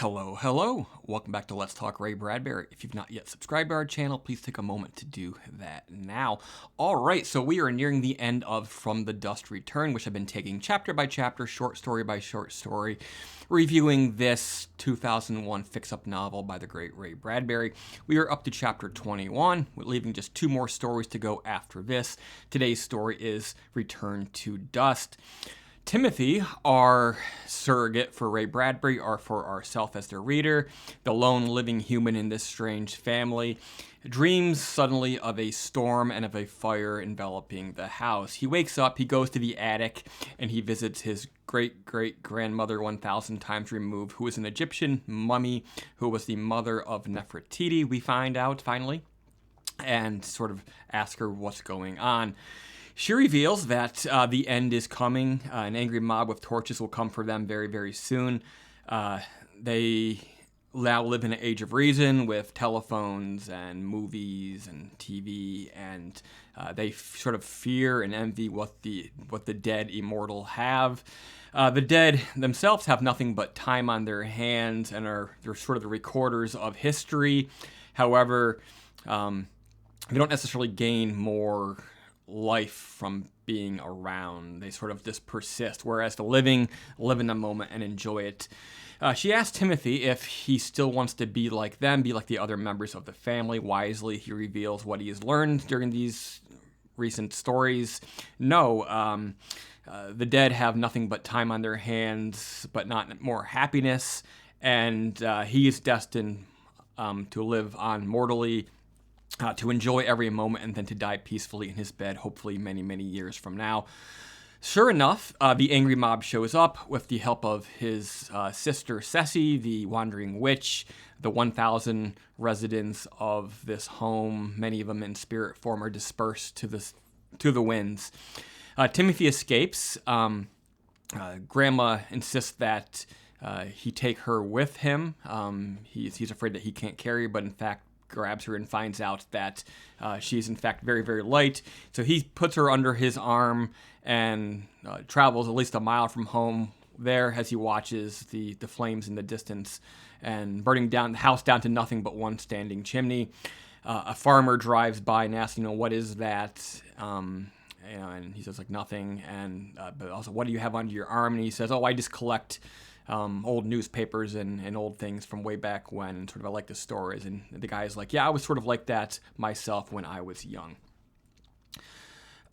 Hello. Welcome back to Let's Talk ~brædďbɛri. If you've not yet subscribed to our channel, please take a moment to do that now. All right, so we are nearing the end of From the Dust Return, which I've been taking chapter by chapter, short story by short story, reviewing this 2001 fix-up novel by the great Ray Bradbury. We are up to chapter 21, leaving just two more stories to go after this. Today's story is Return to Dust. Timothy, our surrogate for Ray Bradbury, or for ourselves as the reader, the lone living human in this strange family, dreams suddenly of a storm and of a fire enveloping the house. He wakes up, he goes to the attic, and he visits his great-great-grandmother 1,000 times removed, who is an Egyptian mummy, who was the mother of Nefertiti, we find out, finally, and sort of ask her what's going on. She reveals that the end is coming. An angry mob with torches will come for them very, very soon. They now live in an age of reason with telephones and movies and TV, and they sort of fear and envy what the dead immortal have. The dead themselves have nothing but time on their hands and they're sort of the recorders of history. However, they don't necessarily gain more life from being around. They sort of just persist, whereas the living live in the moment and enjoy it. She asked Timothy if he still wants to be like them, be like the other members of the family. Wisely, he reveals what he has learned during these recent stories. No, the dead have nothing but time on their hands, but not more happiness, and he is destined to live on mortally, to enjoy every moment, and then to die peacefully in his bed, hopefully many, many years from now. Sure enough, the angry mob shows up with the help of his sister Ceci, the wandering witch. The 1,000 residents of this home, many of them in spirit form, are dispersed to the winds. Timothy escapes. Grandma insists that he take her with him. He's afraid that he can't carry her, but in fact grabs her and finds out that she's in fact very, very light. So he puts her under his arm and travels at least a mile from home there as he watches the flames in the distance and burning down the house down to nothing but one standing chimney. A farmer drives by and asks, what is that? And he says, nothing. And but also, what do you have under your arm? And he says, I just collect old newspapers and old things from way back when, and sort of I like the stories. And the guy is like, yeah, I was sort of like that myself when I was young.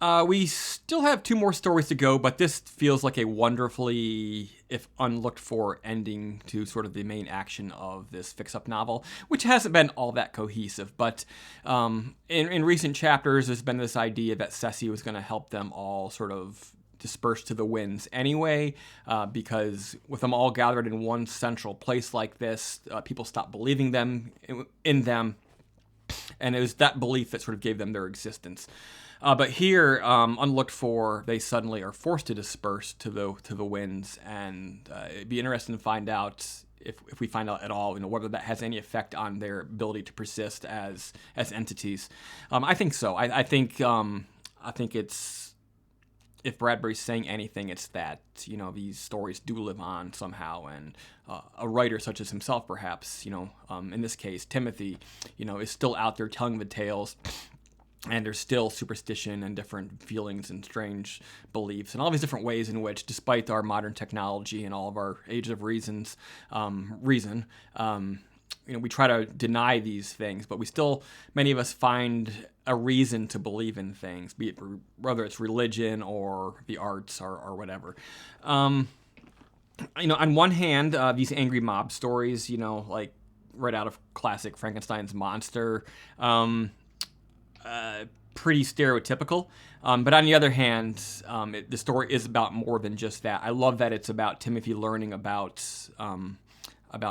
We still have two more stories to go, but this feels like a wonderfully, if unlooked for, ending to sort of the main action of this fix-up novel, which hasn't been all that cohesive. But in recent chapters, there's been this idea that Ceci was going to help them all sort of dispersed to the winds anyway, because with them all gathered in one central place like this, people stopped believing in them, and it was that belief that sort of gave them their existence. But here, unlooked for, they suddenly are forced to disperse to the winds, and it'd be interesting to find out if we find out at all, whether that has any effect on their ability to persist as entities. I think so. I think it's. If Bradbury's saying anything, it's that, these stories do live on somehow, and a writer such as himself, perhaps, in this case, Timothy, is still out there telling the tales, and there's still superstition and different feelings and strange beliefs and all these different ways in which, despite our modern technology and all of our age of reason, we try to deny these things, but we still, many of us find a reason to believe in things, be it whether it's religion or the arts or whatever. On one hand, these angry mob stories, like right out of classic Frankenstein's monster, pretty stereotypical. But on the other hand, the story is about more than just that. I love that it's about Timothy learning about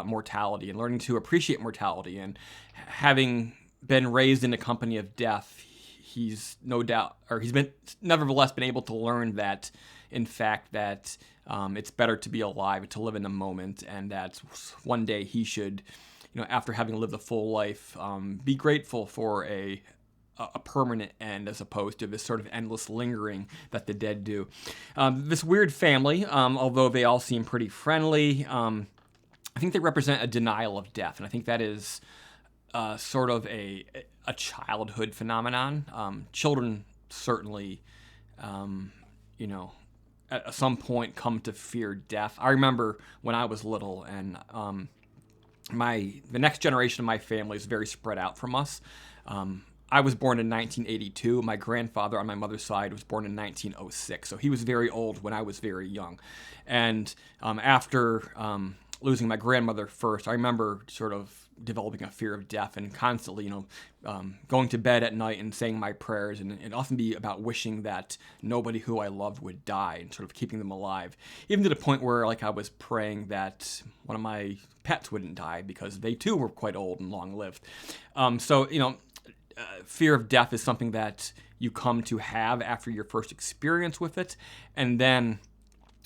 mortality and learning to appreciate mortality, and having been raised in the company of death, he's nevertheless been able to learn that, in fact, that it's better to be alive, to live in the moment, and that one day he should, after having lived a full life, be grateful for a permanent end as opposed to this sort of endless lingering that the dead do. This weird family, although they all seem pretty friendly, I think they represent a denial of death, and I think that is sort of a childhood phenomenon. Children certainly, you know, at some point come to fear death. I remember when I was little, and the next generation of my family is very spread out from us. I was born in 1982. My grandfather on my mother's side was born in 1906, so he was very old when I was very young. And after losing my grandmother first, I remember sort of developing a fear of death and constantly, going to bed at night and saying my prayers, and often be about wishing that nobody who I loved would die and sort of keeping them alive. Even to the point where, like, I was praying that one of my pets wouldn't die because they too were quite old and long-lived. Fear of death is something that you come to have after your first experience with it, and then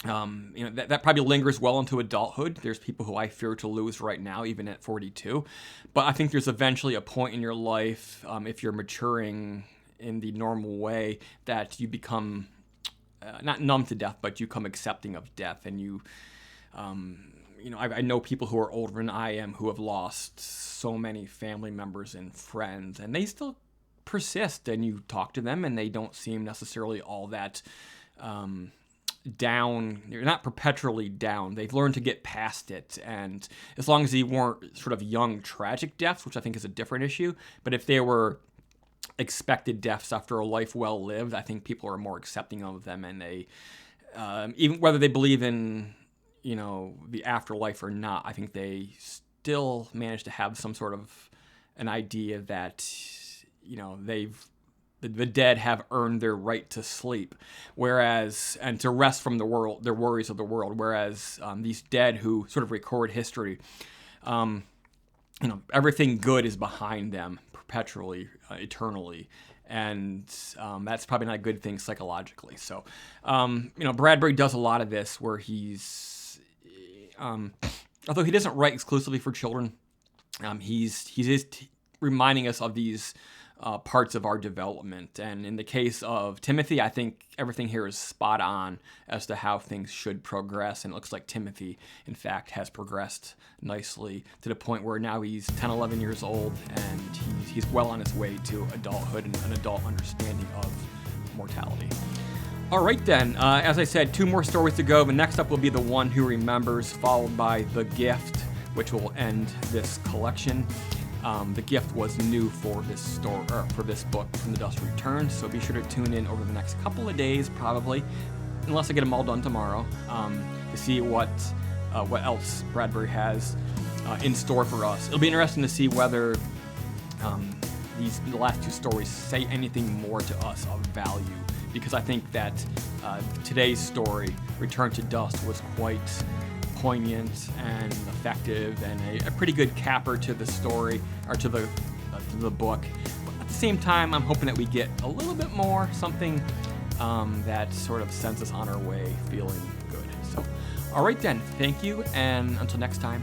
that probably lingers well into adulthood. There's people who I fear to lose right now, even at 42. But I think there's eventually a point in your life, if you're maturing in the normal way, that you become not numb to death, but you become accepting of death. And I know people who are older than I am who have lost so many family members and friends, and they still persist. And you talk to them, and they don't seem necessarily all that down. You're not perpetually down. They've learned to get past it, and as long as they weren't sort of young tragic deaths, which I think is a different issue, but if they were expected deaths after a life well lived, I think people are more accepting of them, and they even whether they believe in the afterlife or not, I think they still manage to have some sort of an idea that the dead have earned their right to sleep, and to rest from their worries of the world. Whereas these dead who sort of record history, everything good is behind them perpetually, eternally, and that's probably not a good thing psychologically. So, Bradbury does a lot of this where he's, although he doesn't write exclusively for children, he's reminding us of these parts of our development. And in the case of Timothy, I think everything here is spot on as to how things should progress. And it looks like Timothy, in fact, has progressed nicely to the point where now he's 10, 11 years old, and he's well on his way to adulthood and an adult understanding of mortality. All right, then. As I said, 2 more stories to go. The next up will be The One Who Remembers, followed by The Gift, which will end this collection. The Gift was new for this for this book from The Dust Returns, so be sure to tune in over the next couple of days, probably, unless I get them all done tomorrow, to see what else Bradbury has in store for us. It'll be interesting to see whether the last 2 stories say anything more to us of value, because I think that today's story, Return to Dust, was quite poignant and effective, and a pretty good capper to the story, or to the book. But at the same time, I'm hoping that we get a little bit more, something that sort of sends us on our way feeling good. So, all right then, thank you, and until next time.